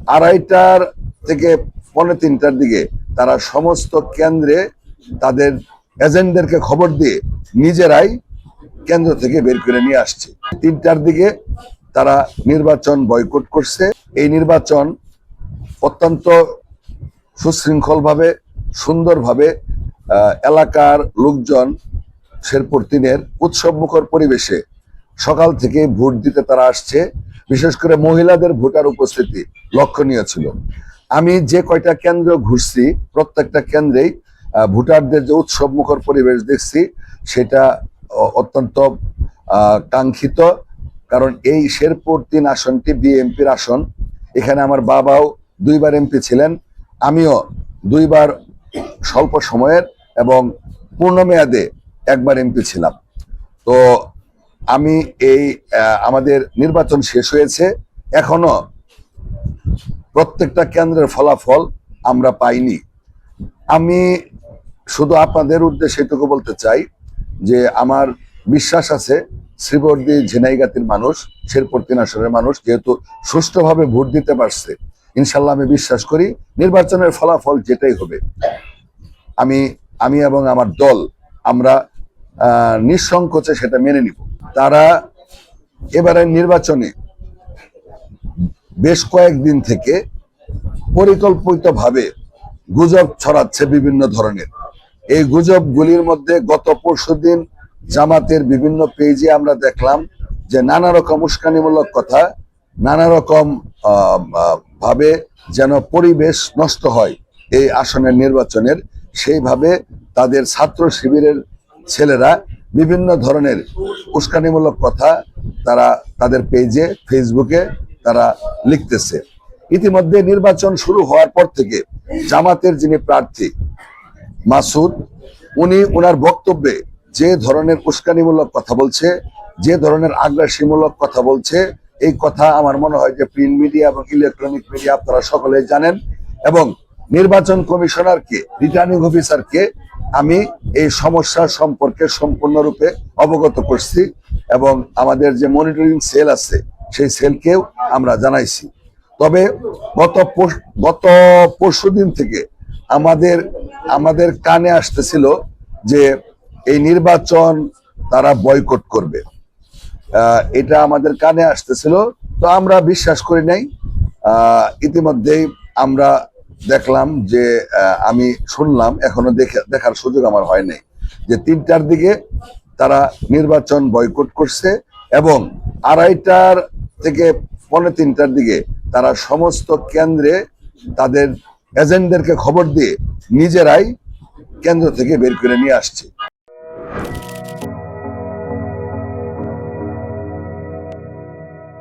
2:30 থেকে 2:45 দিকে তারা সমস্ত কেন্দ্রে তাদের এজেন্টদেরকে খবর দিয়ে নিজেরাই কেন্দ্র থেকে বের করে নিয়ে আসছে। 3টার দিকে তারা নির্বাচন বয়কট করছে। এই নির্বাচন অত্যন্ত সুশৃঙ্খলভাবে, সুন্দরভাবে এলাকার লোকজন শেরপুর 3-এর উৎসবমুখর পরিবেশে সকাল থেকে ভোট দিতে তারা আসছে। বিশেষ করে মহিলাদের ভোটার উপস্থিতি লক্ষণীয় ছিল। আমি যে কয়টা কেন্দ্র ঘুরছি, প্রত্যেকটা কেন্দ্রেই ভোটারদের যে উৎসবমুখর পরিবেশ দেখছি, সেটা অত্যন্ত কাঙ্ক্ষিত। কারণ এই শেরপুর 3 আসনটি বিএনপির আসন। এখানে আমার বাবাও 2বার এমপি ছিলেন, আমিও 2বার স্বল্প সময়ের এবং পূর্ণ মেয়াদে 1বার এমপি ছিলাম। তো আমি আমাদের নির্বাচন শেষ হয়েছে, এখনো প্রত্যেকটা কেন্দ্রের ফলাফল আমরা পাইনি। আমি শুধু আপনাদের উদ্দেশ্যে এটুকু বলতে চাই যে আমার বিশ্বাস আছে শ্রীবর্দী ঝিনাইগাতির মানুষ, শেরপুর 3 আসনের মানুষ যেহেতু সুষ্ঠুভাবে ভোট দিতে পারছে, ইনশাল্লাহ আমি বিশ্বাস করি নির্বাচনের ফলাফল যেটাই হবে আমি এবং আমার দল আমরা নিঃসংকোচে সেটা মেনে নিব। তারা এবারের নির্বাচনে বেশ কয়েকদিন থেকে পরিকল্পিতভাবে গুজব ছড়াচ্ছে বিভিন্ন ধরনের। এই গুজবগুলির মধ্যে গত পরশুদিন জামাতের বিভিন্ন পেজে আমরা দেখলাম যে নানা রকম উস্কানিমূলক কথা, নানা রকম ভাবে যেন পরিবেশ নষ্ট হয় এই আসনের নির্বাচনের, সেইভাবে তাদের ছাত্র শিবিরের ছেলেরা বিভিন্ন ধরনের উস্কানিমূলক কথা তারা তাদের পেজে, ফেসবুকে তারা লিখতেছে। ইতিমধ্যে নির্বাচন শুরু হওয়ার পর থেকে জামাতের যিনি প্রার্থী মাসুদ, উনি ওনার বক্তব্যে যে ধরনের উস্কানিমূলক কথা বলছে, যে ধরনের আগ্রাসীমূলক কথা বলছে, এই কথা আমার মনে হয় যে প্রিন্ট মিডিয়া এবং ইলেকট্রনিক মিডিয়া আপনারা সকলে জানেন। এবং নির্বাচন কমিশনারকে, রিটার্নিং অফিসারকে আমি এই সমস্যা সম্পর্কে সম্পূর্ণরূপে অবগত করছি এবং আমাদের যে মনিটরিং সেল আছে সেই সেলকেও আমরা জানাইছি। তবে গত পরশুদিন থেকে আমাদের কানে আসতেছিল যে এই নির্বাচন তারা বয়কট করবে, এটা আমাদের কানে আসতেছিল। তো আমরা বিশ্বাস করি নাই। ইতিমধ্যেই আমরা দেখলাম যে আমি শুনলাম, এখনো দেখার সুযোগ আমার হয় নাই, যে 3টার দিকে তারা নির্বাচন বয়কট করছে এবং 2:30 থেকে 2:45 দিকে তারা সমস্ত কেন্দ্রে তাদের এজেন্টদেরকে খবর দিয়ে নিজেরাই কেন্দ্র থেকে বের করে নিয়ে আসছে।